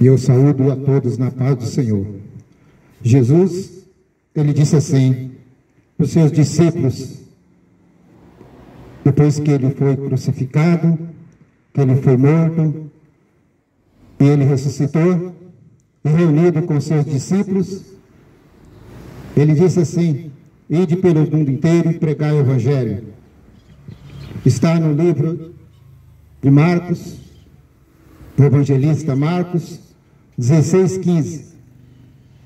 E eu saúdo a todos na paz do Senhor. Jesus, ele disse assim para os seus discípulos, depois que ele foi crucificado, que ele foi morto, e ele ressuscitou, e reunido com seus discípulos, ele disse assim: ide pelo mundo inteiro e pregai o Evangelho. Está no livro de Marcos, do evangelista Marcos 16:15.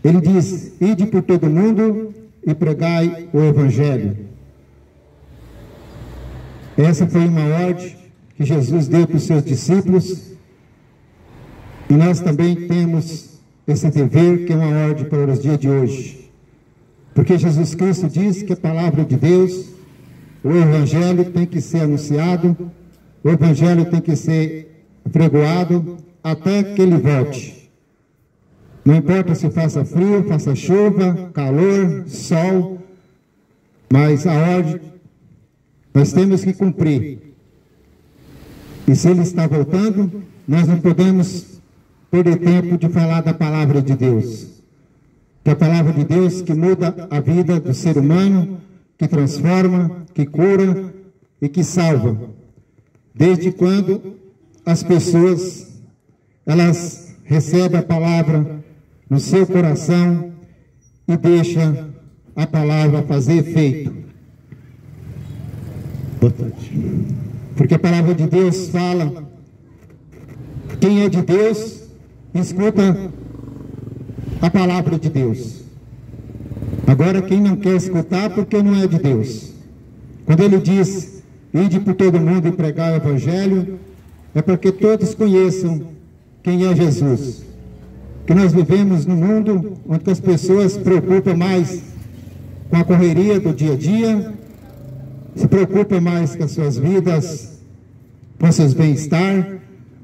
Ele diz: ide por todo mundo e pregai o Evangelho. Essa foi uma ordem que Jesus deu para os seus discípulos, e nós também temos esse dever, que é uma ordem para os dias de hoje. Porque Jesus Cristo diz que a palavra de Deus, o Evangelho tem que ser anunciado, o Evangelho tem que ser pregoado até que ele volte. Não importa se faça frio, faça chuva, calor, sol, mas a ordem nós temos que cumprir. E se ele está voltando, nós não podemos perder tempo de falar da palavra de Deus. Que é a palavra de Deus que muda a vida do ser humano, que transforma, que cura e que salva. Desde quando as pessoas, elas recebem a palavra no seu coração e deixam a palavra fazer efeito. Porque a palavra de Deus fala, quem é de Deus, escuta a palavra de Deus. Agora, quem não quer escutar, porque não é de Deus. Quando ele diz, ide por todo mundo e pregar o Evangelho, é porque todos conheçam quem é Jesus. Que nós vivemos num mundo onde as pessoas se preocupam mais com a correria do dia a dia, se preocupam mais com as suas vidas, com seus bem-estar,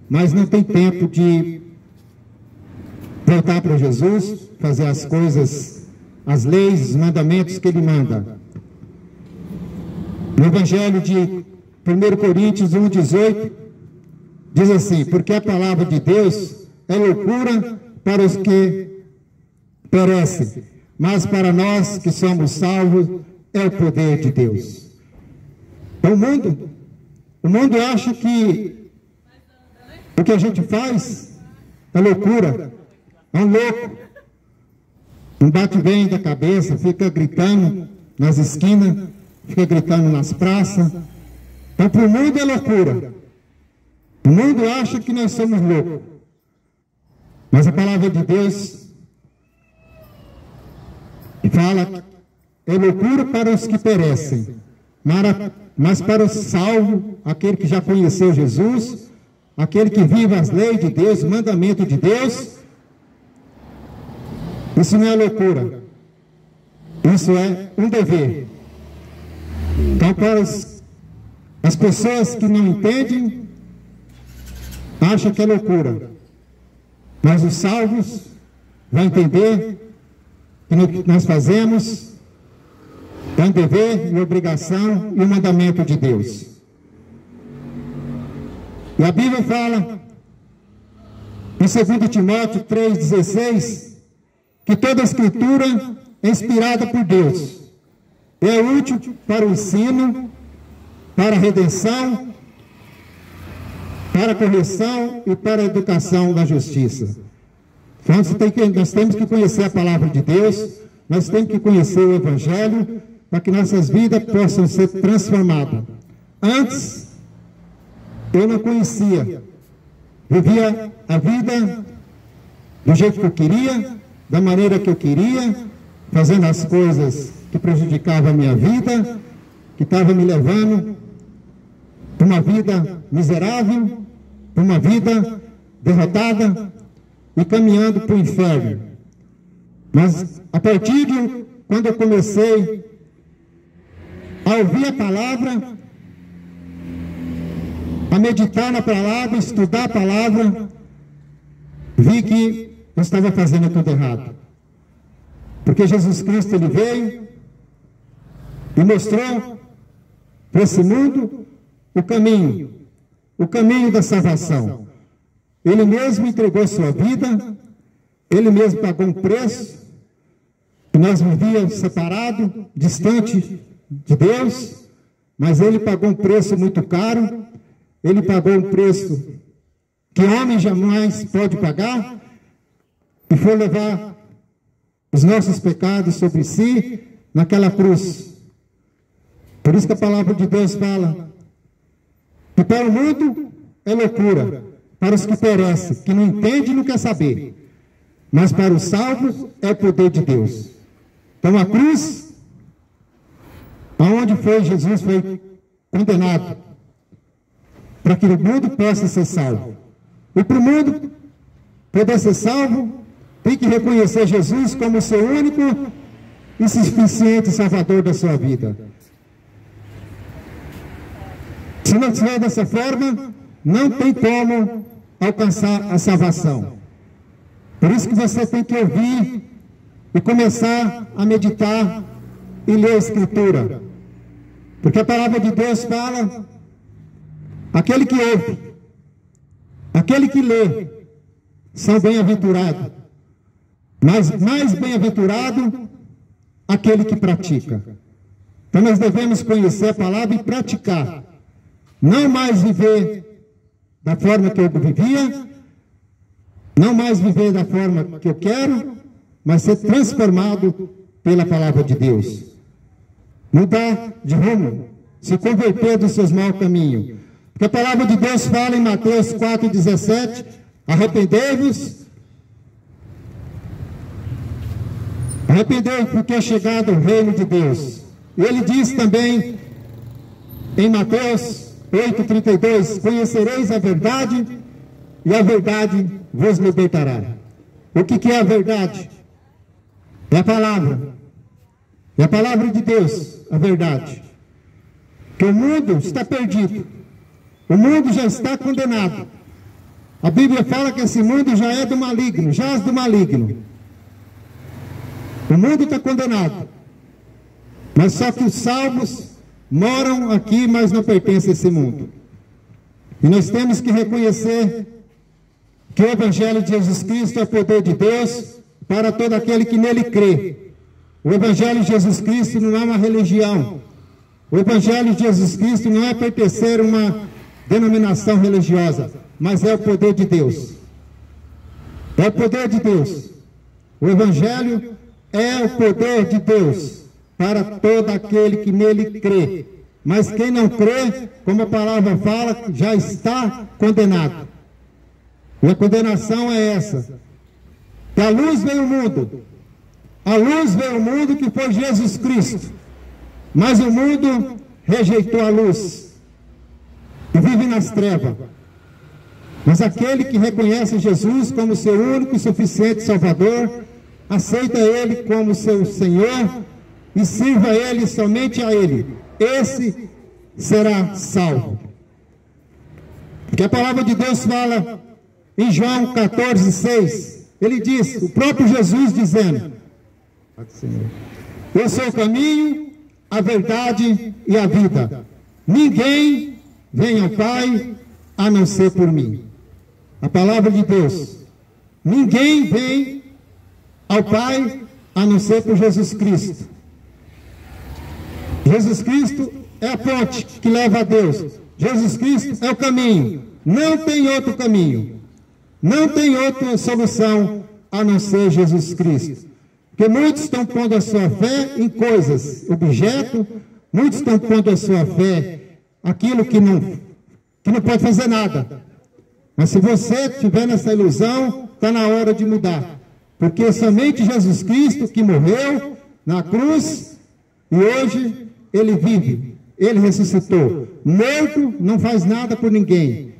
mas não tem tempo de voltar para Jesus, fazer as coisas, as leis, os mandamentos que ele manda. No Evangelho de 1 Coríntios 1,18, diz assim: porque a palavra de Deus é loucura para os que perecem, mas para nós que somos salvos é o poder de Deus. Então, o mundo acha que o que a gente faz é loucura, é um louco, não bate bem da cabeça, fica gritando nas esquinas, fica gritando nas praças. Então, para o mundo é loucura. O mundo acha que nós somos loucos. Mas a palavra de Deus fala, é loucura para os que perecem, mas para o salvo, aquele que já conheceu Jesus, aquele que vive as leis de Deus, o mandamento de Deus, isso não é loucura, isso é um dever. Então, para as pessoas que não entendem, acham que é loucura, mas os salvos vão entender que o que nós fazemos é um dever e obrigação e um mandamento de Deus. E a Bíblia fala, em 2 Timóteo 3,16, que toda a Escritura é inspirada por Deus, é útil para o ensino, para a redenção, para a correção e para a educação da justiça. Então, nós temos que conhecer a palavra de Deus, nós temos que conhecer o Evangelho, para que nossas vidas possam ser transformadas. Antes, eu não conhecia, vivia a vida do jeito que eu queria, da maneira que eu queria, fazendo as coisas que prejudicavam a minha vida, que estavam me levando para uma vida miserável, para uma vida derrotada e caminhando para o inferno. Mas a partir de quando eu comecei a ouvir a palavra, a meditar na palavra, estudar a palavra, vi que eu estava fazendo tudo errado. Porque Jesus Cristo, ele veio e mostrou para esse mundo o caminho da salvação. Ele mesmo entregou sua vida, Ele mesmo pagou um preço, que nós vivíamos separados, distante de Deus, mas Ele pagou um preço muito caro, Ele pagou um preço que homem jamais pode pagar, e foi levar os nossos pecados sobre si naquela cruz. Por isso que a palavra de Deus fala que para o mundo é loucura, para os que perecem, que não entendem e não quer saber, mas para os salvos é o poder de Deus. Então a cruz, aonde foi Jesus, foi condenado, para que o mundo possa ser salvo. E para o mundo poder ser salvo, tem que reconhecer Jesus como seu único e suficiente Salvador da sua vida. Se não tiver dessa forma, não tem como alcançar a salvação. Por isso que você tem que ouvir e começar a meditar e ler a Escritura. Porque a palavra de Deus fala, aquele que ouve, aquele que lê, são bem-aventurados. Mas mais bem-aventurado aquele que pratica. Então nós devemos conhecer a palavra e praticar. Não mais viver da forma que eu vivia, não mais viver da forma que eu quero, mas ser transformado pela palavra de Deus. Mudar de rumo, se converter dos seus maus caminhos. Porque a palavra de Deus fala em Mateus 4,17, arrependei-vos, porque é chegado o reino de Deus. E ele diz também em Mateus 8,32, conhecereis a verdade e a verdade vos libertará. O que é a verdade? É a palavra. É a palavra de Deus, a verdade. Que o mundo está perdido. O mundo já está condenado. A Bíblia fala que esse mundo já é do maligno, jaz do maligno. O mundo está condenado. Mas só que os salvos moram aqui, mas não pertencem a esse mundo. E nós temos que reconhecer que o Evangelho de Jesus Cristo é o poder de Deus para todo aquele que nele crê. O Evangelho de Jesus Cristo não é uma religião. O Evangelho de Jesus Cristo não é pertencer a uma denominação religiosa, mas é o poder de Deus. É o poder de Deus. O Evangelho é o poder de Deus para todo aquele que nele crê. Mas quem não crê, como a palavra fala, já está condenado. E a condenação é essa: que a luz veio ao mundo. A luz veio ao mundo, que foi Jesus Cristo. Mas o mundo rejeitou a luz e vive nas trevas. Mas aquele que reconhece Jesus como seu único e suficiente Salvador, aceita Ele como seu Senhor e sirva a Ele, somente a Ele, esse será salvo. Porque a palavra de Deus fala em João 14,6, ele diz, o próprio Jesus dizendo, eu sou o caminho, a verdade e a vida. Ninguém vem ao Pai a não ser por mim. A palavra de Deus. Ninguém vem ao Pai a não ser por Jesus Cristo. Jesus Cristo é a ponte que leva a Deus. Jesus Cristo é o caminho. Não tem outro caminho. Não tem outra solução a não ser Jesus Cristo. Porque muitos estão pondo a sua fé em coisas, objeto. Muitos estão pondo a sua fé aquilo que não pode fazer nada. Mas se você estiver nessa ilusão, está na hora de mudar. Porque somente Jesus Cristo que morreu na cruz e hoje Ele vive, Ele ressuscitou. Morto não faz nada por ninguém.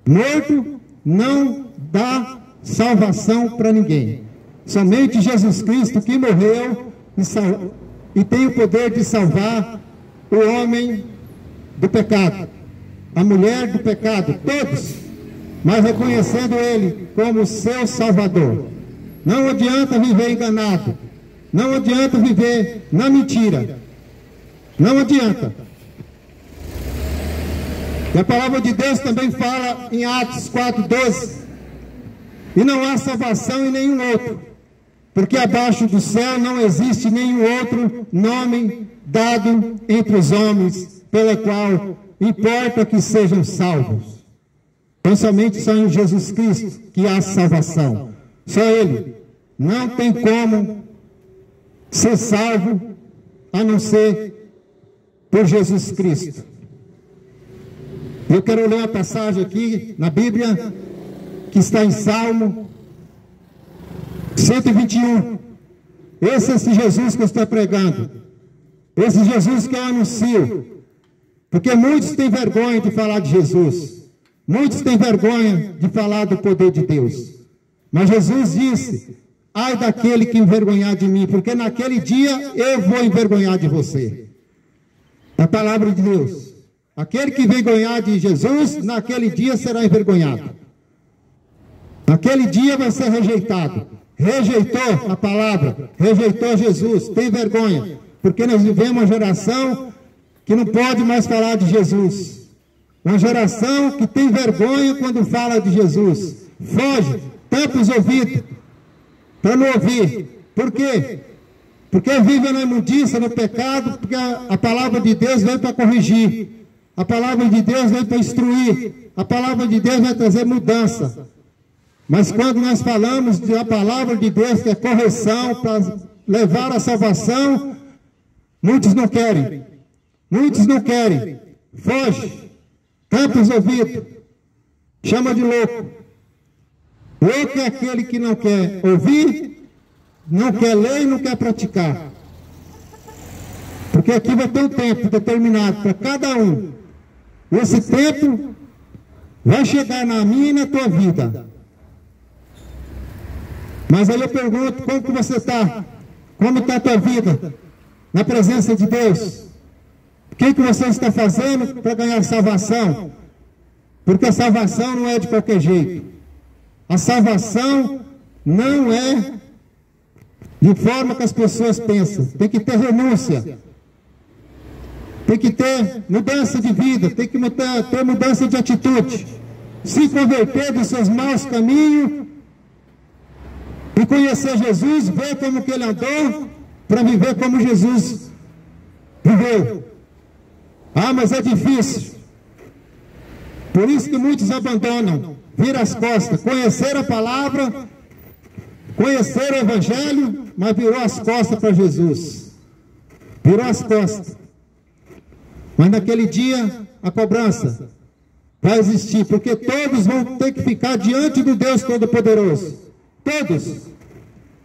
Morto não dá salvação para ninguém. Somente Jesus Cristo que morreu e tem o poder de salvar o homem do pecado, a mulher do pecado, todos, mas reconhecendo Ele como seu Salvador. Não adianta viver enganado, não adianta viver na mentira, não adianta. E a palavra de Deus também fala em Atos 4,12, E não há salvação em nenhum outro, porque abaixo do céu não existe nenhum outro nome dado entre os homens, pelo qual importa que sejam salvos. Então somente só em Jesus Cristo que há salvação. Só Ele. Não tem como ser salvo a não ser por Jesus Cristo. Eu quero ler uma passagem aqui na Bíblia que está em Salmo 121. Esse é esse Jesus que eu estou pregando. Esse Jesus que eu anuncio. Porque muitos têm vergonha de falar de Jesus. Muitos têm vergonha de falar do poder de Deus. Mas Jesus disse: ai daquele que envergonhar de mim, porque naquele dia eu vou envergonhar de você. A palavra de Deus. Aquele que envergonhar de Jesus, naquele dia será envergonhado. Naquele dia vai ser rejeitado. Rejeitou a palavra, rejeitou Jesus, tem vergonha. Porque nós vivemos uma geração que não pode mais falar de Jesus. Uma geração que tem vergonha quando fala de Jesus. Foge, tampa os ouvidos para não ouvir. Por quê? Porque vive na imundícia, no pecado, porque a palavra de Deus vem para corrigir. A palavra de Deus vem para instruir. A palavra de Deus vai trazer mudança. Mas quando nós falamos da palavra de Deus, que é correção, para levar a salvação, muitos não querem. Muitos não querem. Foge. Tampa os ouvidos. Chama de louco. Louco é aquele que não quer ouvir, não quer ler e não quer praticar. Porque aqui vai ter um tempo determinado para cada um. Esse tempo vai chegar na minha e na tua vida. Mas aí eu pergunto, como que você está? Como está a tua vida? Na presença de Deus? O que você está fazendo para ganhar salvação? Porque a salvação não é de qualquer jeito. A salvação não é de forma que as pessoas pensam. Tem que ter renúncia. Tem que ter mudança de vida. Tem que ter mudança de atitude. Se converter dos seus maus caminhos e conhecer Jesus, ver como que ele andou, para viver como Jesus viveu. Ah, mas é difícil. Por isso que muitos abandonam, viram as costas, conheceram a palavra, conheceram o Evangelho, mas virou as costas para Jesus. Virou as costas. Mas naquele dia, a cobrança vai existir, porque todos vão ter que ficar diante do Deus Todo-Poderoso. Todos.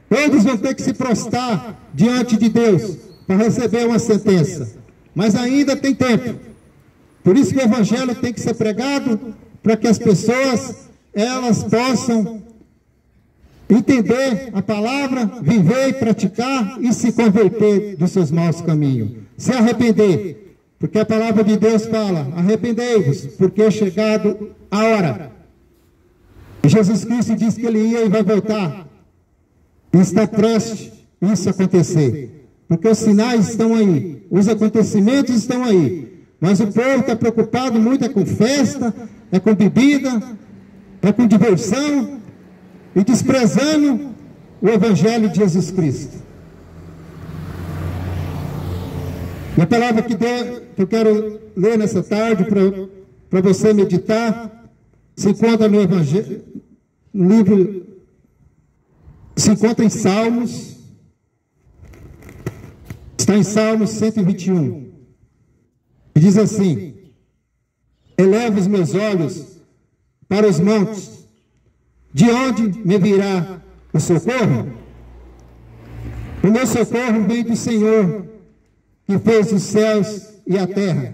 Todos vão ter que se prostrar diante de Deus para receber uma sentença. Mas ainda tem tempo. Por isso que o Evangelho tem que ser pregado, para que as pessoas, elas possam entender a palavra, viver e praticar e se converter dos seus maus caminhos. Se arrepender. Porque a palavra de Deus fala: arrependei-vos, porque é chegado a hora. E Jesus Cristo disse que ele ia e vai voltar. E está prestes isso acontecer. Porque os sinais estão aí, os acontecimentos estão aí. Mas o povo está preocupado muito com festa, é com bebida, é com diversão, e desprezando o Evangelho de Jesus Cristo. E a palavra que eu quero ler nessa tarde, para você meditar, se encontra no Evangelho, no livro, se encontra em Salmos, está em Salmos 121. E diz assim: eleva os meus olhos para os montes, de onde me virá o socorro? O meu socorro vem do Senhor, que fez os céus e a terra.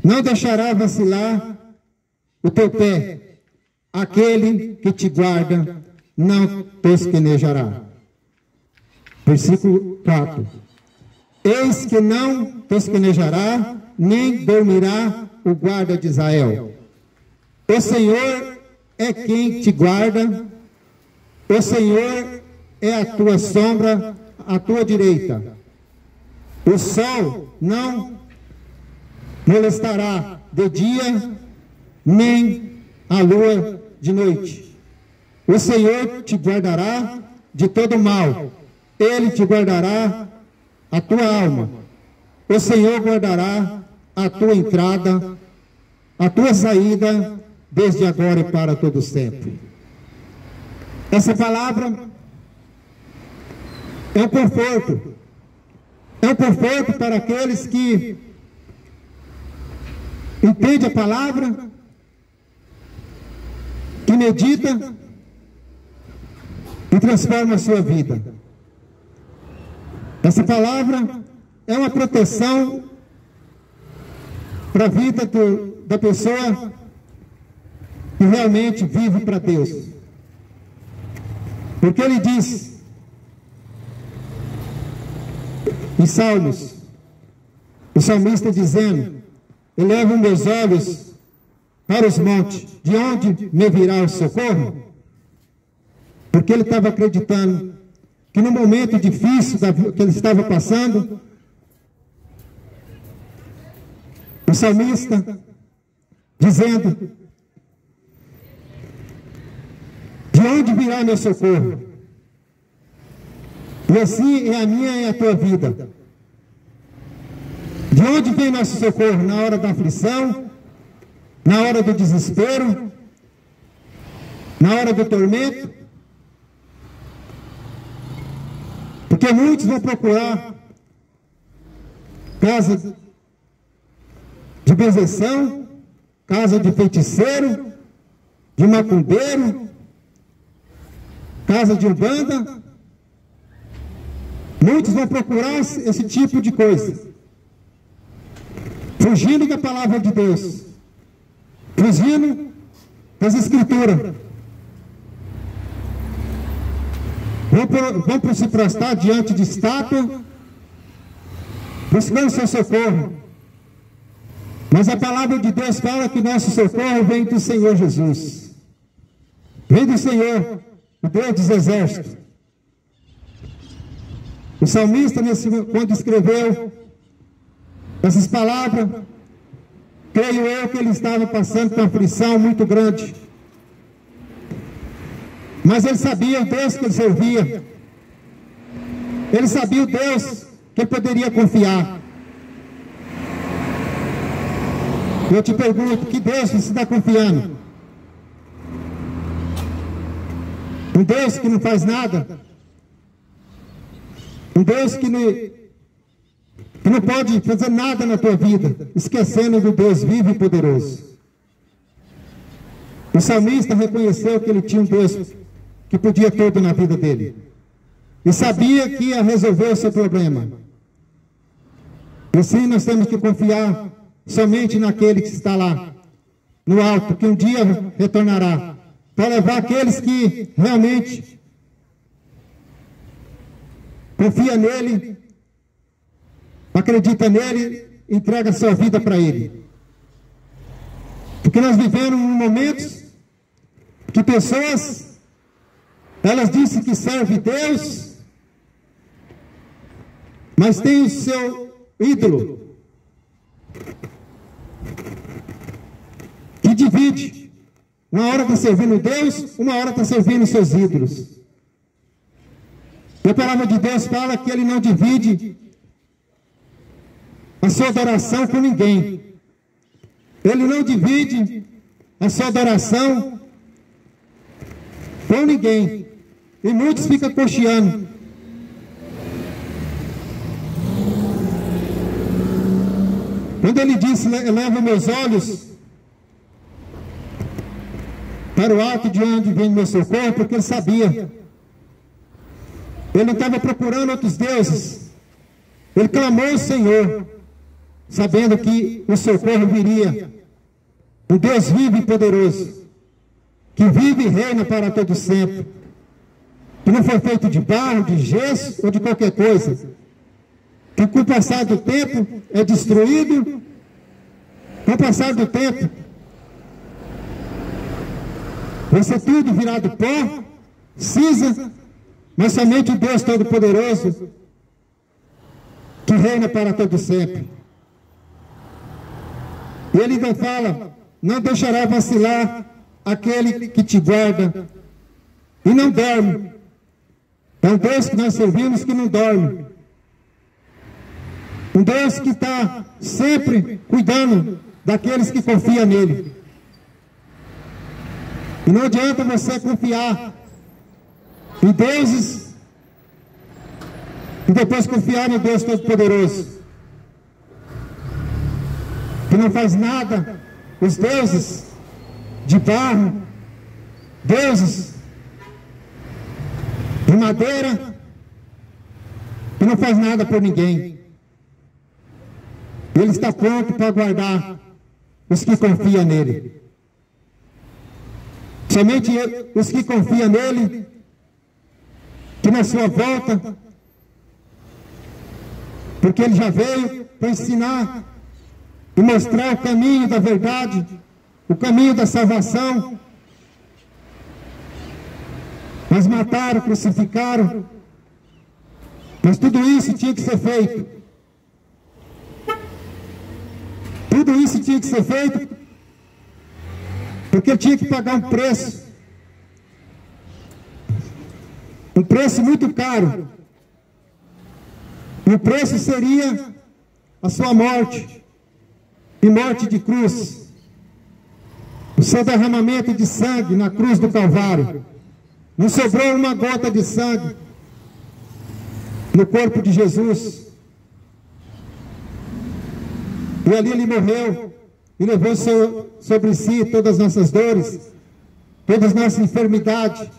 Não deixará vacilar o teu pé, aquele que te guarda não tosquenejará. Versículo 4. Eis que não tosquenejará, nem dormirá o guarda de Israel. O Senhor é quem te guarda, o Senhor é a tua sombra, à tua direita. O sol não molestará de dia, nem a lua de noite. O Senhor te guardará de todo mal. Ele te guardará a tua alma. O Senhor guardará a tua entrada, a tua saída, desde agora e para todo sempre. Essa palavra é um conforto. É um conforto para aqueles que entendem a palavra, que medita e transforma a sua vida. Essa palavra é uma proteção para a vida da pessoa que realmente vive para Deus. Porque ele diz em Salmos, o salmista dizendo: elevo meus olhos para os montes, de onde me virá o socorro? Porque ele estava acreditando que no momento difícil que ele estava passando, o salmista dizendo: de onde virá meu socorro? E assim é a minha e a tua vida. De onde vem nosso socorro? Na hora da aflição, na hora do desespero, na hora do tormento. Porque muitos vão procurar casa de benzeção, casa de feiticeiro, de macumbeiro, casa de umbanda. Muitos vão procurar esse tipo de coisa, fugindo da palavra de Deus, fugindo das Escrituras. Vão se prostrar diante de estátua, buscando seu socorro. Mas a palavra de Deus fala que nosso socorro vem do Senhor Jesus. Vem do Senhor, o Deus dos exércitos. O salmista, quando escreveu essas palavras, creio eu que ele estava passando por uma aflição muito grande. Mas ele sabia o Deus que ele servia. Ele sabia o Deus que ele poderia confiar. Eu te pergunto, que Deus você está confiando? Um Deus que não faz nada? Um Deus que não pode fazer nada na tua vida, esquecendo do Deus vivo e poderoso. O salmista reconheceu que ele tinha um Deus que podia tudo na vida dele. E sabia que ia resolver o seu problema. E assim nós temos que confiar somente naquele que está lá, no alto, que um dia retornará, para levar aqueles que realmente confia nele, acredita nele, entrega sua vida para ele. Porque nós vivemos momentos que pessoas, elas dizem que servem Deus, mas tem o seu ídolo, que divide. Uma hora está servindo Deus, uma hora está servindo seus ídolos. E a palavra de Deus fala que ele não divide a sua adoração com ninguém. Ele não divide a sua adoração com ninguém. E muitos ficam cocheando. Quando ele disse, eleva meus olhos para o alto de onde vem meu socorro, porque ele sabia. Ele não estava procurando outros deuses. Ele clamou ao Senhor, sabendo que o socorro viria. Um Deus vivo e poderoso, que vive e reina para todo sempre. Que não foi feito de barro, de gesso ou de qualquer coisa. Que com o passar do tempo é destruído. Com o passar do tempo vai ser tudo virado pó, cinza, mas somente o Deus Todo-Poderoso, que reina para todo sempre. E ele ainda fala: não deixará vacilar aquele que te guarda e não dorme. É um Deus que nós servimos que não dorme. Um Deus que está sempre cuidando daqueles que confiam nele. E não adianta você confiar em deuses e depois confiar no Deus Todo-Poderoso, que não faz nada. Os deuses de barro, deuses de madeira, que não faz nada por ninguém. Ele está pronto para guardar os que confiam nele. Somente os que confiam nele, que na sua volta, porque ele já veio para ensinar e mostrar o caminho da verdade, o caminho da salvação. Mas mataram, crucificaram, mas tudo isso tinha que ser feito. Tudo isso tinha que ser feito porque tinha que pagar um preço muito caro. E o preço seria a sua morte, e morte de cruz, o seu derramamento de sangue na cruz do Calvário. Não sobrou uma gota de sangue no corpo de Jesus. E ali ele morreu e levou sobre si todas as nossas dores, todas as nossas enfermidades,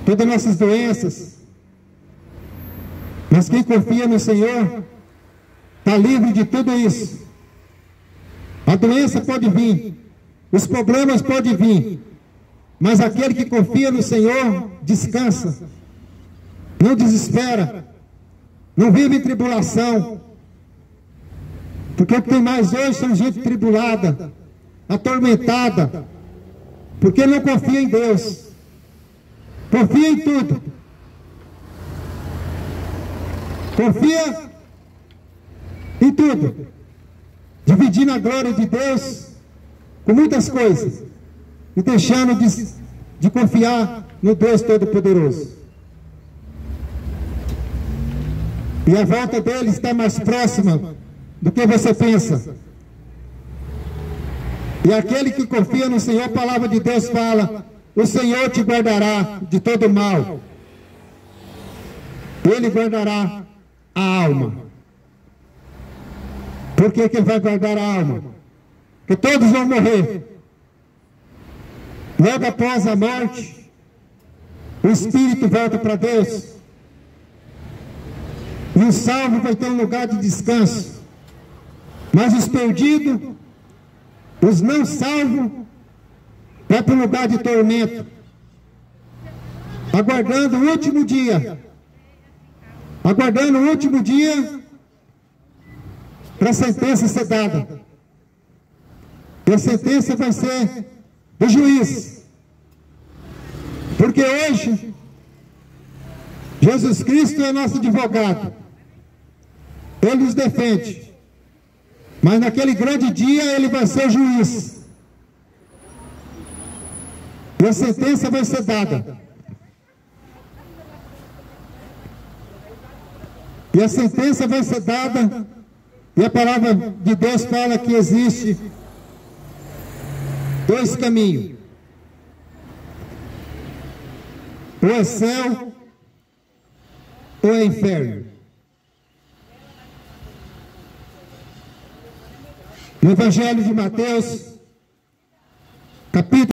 todas as nossas doenças. Mas quem confia no Senhor está livre de tudo isso. A doença pode vir, os problemas podem vir, mas aquele que confia no Senhor descansa, não desespera, não vive em tribulação. Porque o que tem mais hoje são gente tribulada, atormentada, porque não confia em Deus. Confia em tudo. Confia em tudo. Dividindo a glória de Deus com muitas coisas e deixando de confiar no Deus Todo-Poderoso. E a volta dele está mais próxima do que você pensa. E aquele que confia no Senhor, a palavra de Deus fala: o Senhor te guardará de todo mal. Ele guardará a alma. Por que ele vai guardar a alma? Porque todos vão morrer. Logo após a morte, o espírito volta para Deus. E o salvo vai ter um lugar de descanso. Mas os perdidos, os não salvos, vai para um lugar de tormento, aguardando o último dia. Aguardando o último dia para a sentença ser dada. E a sentença vai ser do juiz. Porque hoje, Jesus Cristo é nosso advogado. Ele nos defende. Mas naquele grande dia ele vai ser juiz. E a sentença vai ser dada. E a sentença vai ser dada. E a palavra de Deus fala que existe dois caminhos. Ou é céu, ou é inferno. No Evangelho de Mateus,